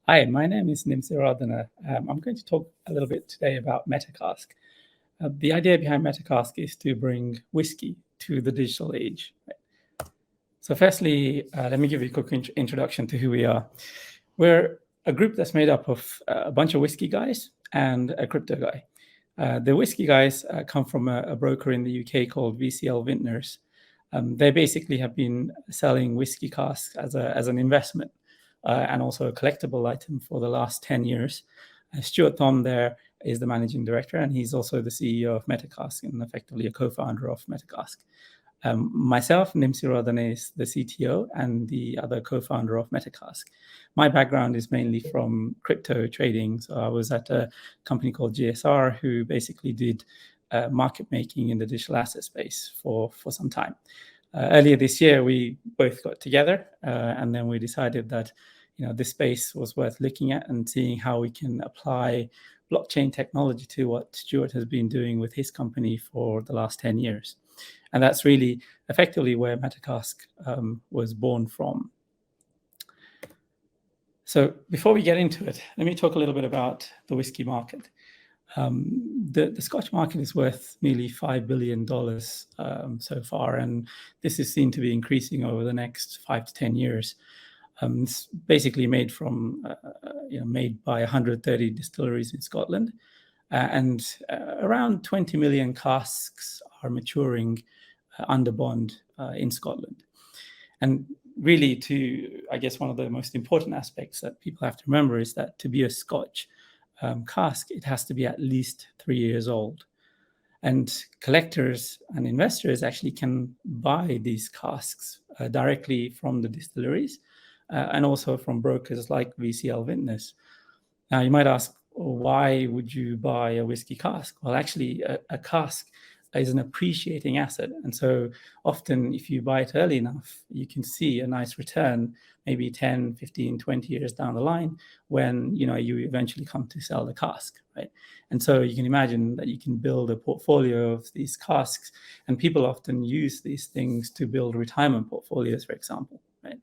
Hi, my name is Nimantha Siriwardana. I'm going to talk a little bit today about MetaCask. The idea behind MetaCask is to bring whiskey to the digital age. So firstly, let me give you a quick introduction to who we are. We're a group that's made up of a bunch of whiskey guys and a crypto guy. The whiskey guys come from a broker in the UK called VCL Vintners. They basically have been selling whiskey casks as an investment. And also a collectible item for the last 10 years. Stuart Thom there is the managing director, and he's also the CEO of MetaCask and effectively a co-founder of MetaCask. Myself, Nimantha Siriwardana, is the CTO and the other co-founder of MetaCask. My background is mainly from crypto trading. So I was at a company called GSR, who basically did market making in the digital asset space for some time. Earlier this year, we both got together, and then we decided that this space was worth looking at and seeing how we can apply blockchain technology to what Stuart has been doing with his company for the last 10 years. And that's really effectively where MetaCask was born from. So before we get into it, let me talk a little bit about the whiskey market. The Scotch market is worth nearly $5 billion so far, and this is seen to be increasing over the next 5 to 10 years. It's basically made made by 130 distilleries in Scotland, and around 20 million casks are maturing under bond in Scotland. And really, I guess one of the most important aspects that people have to remember is that to be a Scotch cask, it has to be at least 3 years old. And collectors and investors actually can buy these casks directly from the distilleries and also from brokers like VCL Vintners. Now, you might ask, why would you buy a whiskey cask? Well, actually, a cask is an appreciating asset. And so often, if you buy it early enough, you can see a nice return, maybe 10, 15, 20 years down the line when you eventually come to sell the cask, right? And so you can imagine that you can build a portfolio of these casks, and people often use these things to build retirement portfolios, for example, right?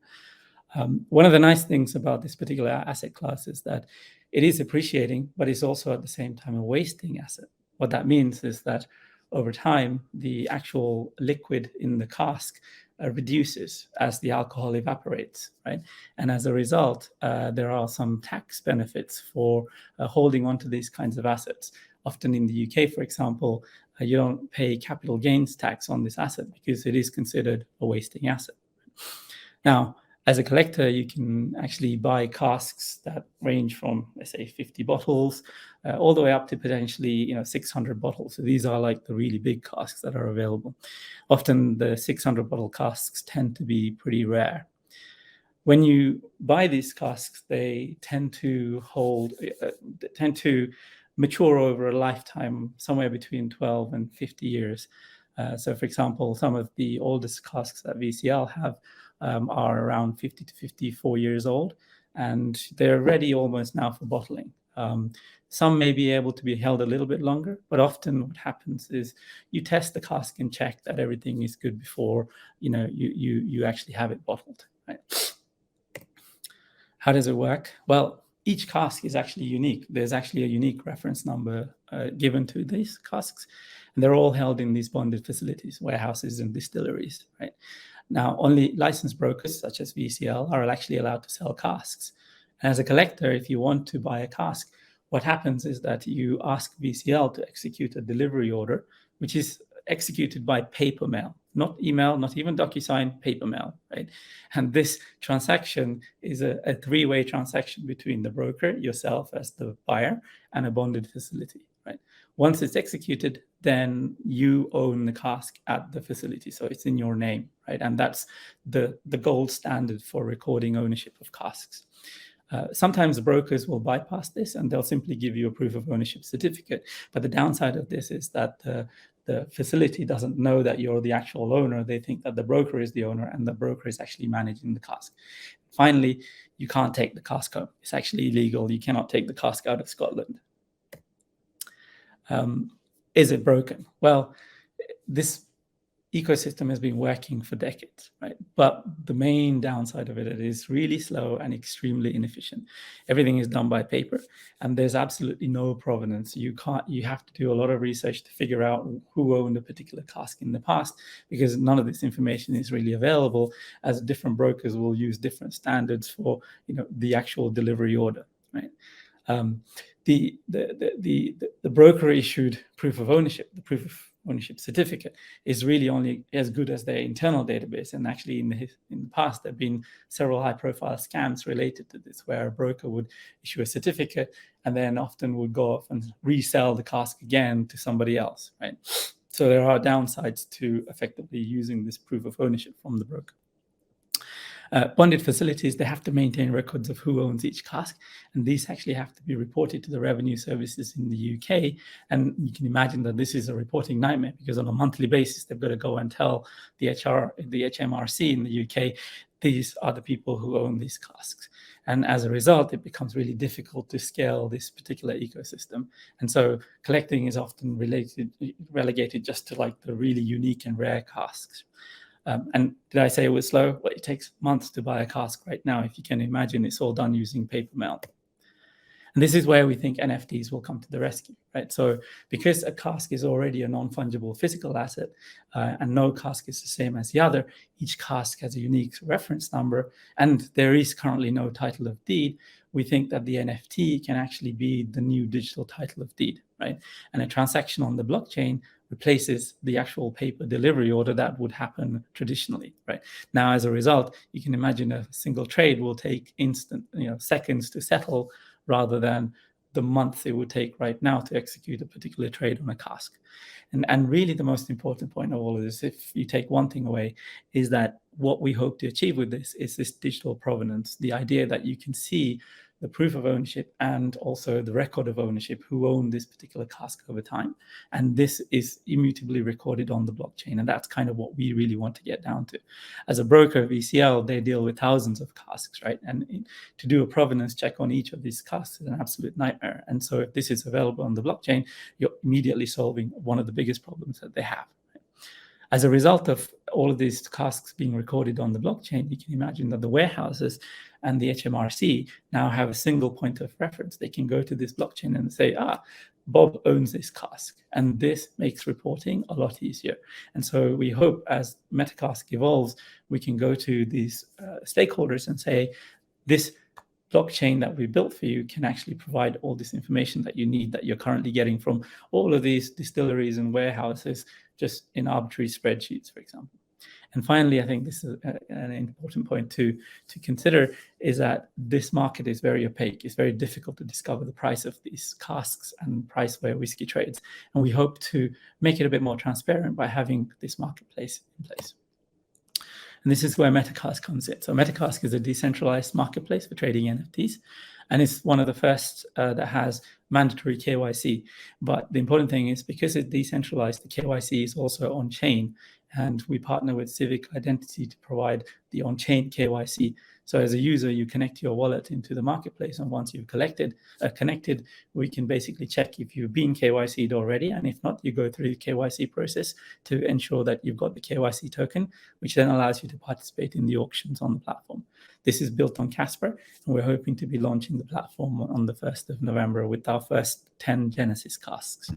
One of the nice things about this particular asset class is that it is appreciating, but it's also at the same time a wasting asset. What that means is that over time, the actual liquid in the cask reduces as the alcohol evaporates, right? And as a result, there are some tax benefits for holding on to these kinds of assets. Often in the UK, for example, you don't pay capital gains tax on this asset because it is considered a wasting asset. Now, as a collector, you can actually buy casks that range from, let's say, 50 bottles all the way up to potentially 600 bottles. So these are like the really big casks that are available. Often the 600 bottle casks tend to be pretty rare. When you buy these casks, they tend to mature over a lifetime, somewhere between 12 and 50 years. So, for example, some of the oldest casks that VCL have are around 50 to 54 years old, and they're ready almost now for bottling. Some may be able to be held a little bit longer, but often what happens is you test the cask and check that everything is good before you actually have it bottled. Right? How does it work? Well, each cask is actually unique. There's actually a unique reference number given to these casks, and they're all held in these bonded facilities, warehouses, and distilleries. Right? Now, only licensed brokers such as VCL are actually allowed to sell casks. And as a collector, if you want to buy a cask, what happens is that you ask VCL to execute a delivery order, which is executed by paper mail, not email, not even DocuSign, paper mail, right? And this transaction is a three-way transaction between the broker, yourself as the buyer, and a bonded facility, right? Once it's executed, then you own the cask at the facility. So it's in your name, right? And that's the gold standard for recording ownership of casks. Sometimes brokers will bypass this and they'll simply give you a proof of ownership certificate. But the downside of this is that the facility doesn't know that you're the actual owner. They think that the broker is the owner and the broker is actually managing the cask. Finally, you can't take the cask home. It's actually illegal. You cannot take the cask out of Scotland. Is it broken? Well, this ecosystem has been working for decades, right? But the main downside of it is really slow and extremely inefficient. Everything is done by paper, and there's absolutely no provenance. You have to do a lot of research to figure out who owned a particular cask in the past, because none of this information is really available, as different brokers will use different standards for the actual delivery order, right? The broker issued proof of ownership, the proof of ownership certificate, is really only as good as their internal database. And actually in the past, there have been several high profile scams related to this, where a broker would issue a certificate and then often would go off and resell the cask again to somebody else, right? So there are downsides to effectively using this proof of ownership from the broker. Bonded facilities, they have to maintain records of who owns each cask, and these actually have to be reported to the revenue services in the UK. And you can imagine that this is a reporting nightmare, because on a monthly basis, they've got to go and tell the HMRC in the UK, these are the people who own these casks. And as a result, it becomes really difficult to scale this particular ecosystem. And so collecting is often relegated just to like the really unique and rare casks. And did I say it was slow? Well, it takes months to buy a cask right now. If you can imagine, it's all done using paper mail. And this is where we think NFTs will come to the rescue, right? So because a cask is already a non-fungible physical asset, and no cask is the same as the other, each cask has a unique reference number, and there is currently no title of deed, we think that the NFT can actually be the new digital title of deed, right? And a transaction on the blockchain replaces the actual paper delivery order that would happen traditionally, right? Now, as a result, you can imagine a single trade will take seconds to settle, rather than the months it would take right now to execute a particular trade on a cask. And really the most important point of all of this, if you take one thing away, is that what we hope to achieve with this is this digital provenance, the idea that you can see the proof of ownership and also the record of ownership, who owned this particular cask over time. And this is immutably recorded on the blockchain. And that's kind of what we really want to get down to. As a broker, VCL, they deal with thousands of casks, right? And to do a provenance check on each of these casks is an absolute nightmare. And so if this is available on the blockchain, you're immediately solving one of the biggest problems that they have. As a result of all of these casks being recorded on the blockchain, you can imagine that the warehouses and the HMRC now have a single point of reference. They can go to this blockchain and say, Bob owns this cask. And this makes reporting a lot easier. And so we hope as MetaCask evolves, we can go to these stakeholders and say, this blockchain that we built for you can actually provide all this information that you need, that you're currently getting from all of these distilleries and warehouses, just in arbitrary spreadsheets, for example. And finally, I think this is an important point to consider, is that this market is very opaque. It's very difficult to discover the price of these casks and price where whiskey trades. And we hope to make it a bit more transparent by having this marketplace in place. And this is where MetaCask comes in. So MetaCask is a decentralized marketplace for trading NFTs. And it's one of the first that has mandatory KYC. But the important thing is, because it's decentralized, the KYC is also on-chain. And we partner with Civic Identity to provide the on-chain KYC. So as a user, you connect your wallet into the marketplace. And once you've connected, we can basically check if you've been KYC'd already. And if not, you go through the KYC process to ensure that you've got the KYC token, which then allows you to participate in the auctions on the platform. This is built on Casper, and we're hoping to be launching the platform on the 1st of November with our first 10 Genesis casks.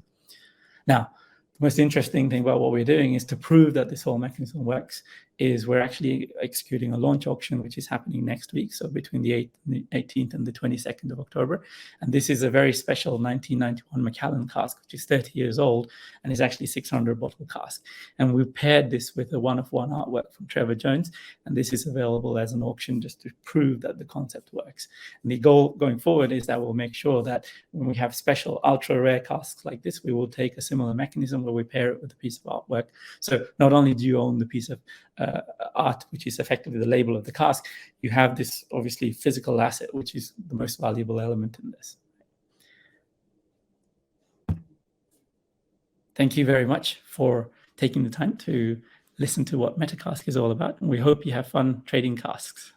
Now, the most interesting thing about what we're doing is to prove that this whole mechanism works, is we're actually executing a launch auction, which is happening next week. So between the 18th and the 22nd of October. And this is a very special 1991 Macallan cask, which is 30 years old and is actually 600 bottle cask. And we've paired this with a one-of-one artwork from Trevor Jones. And this is available as an auction just to prove that the concept works. And the goal going forward is that we'll make sure that when we have special ultra rare casks like this, we will take a similar mechanism where we pair it with a piece of artwork. So not only do you own the piece of art, which is effectively the label of the cask, you have this obviously physical asset, which is the most valuable element in this. Thank you very much for taking the time to listen to what MetaCask is all about, and we hope you have fun trading casks.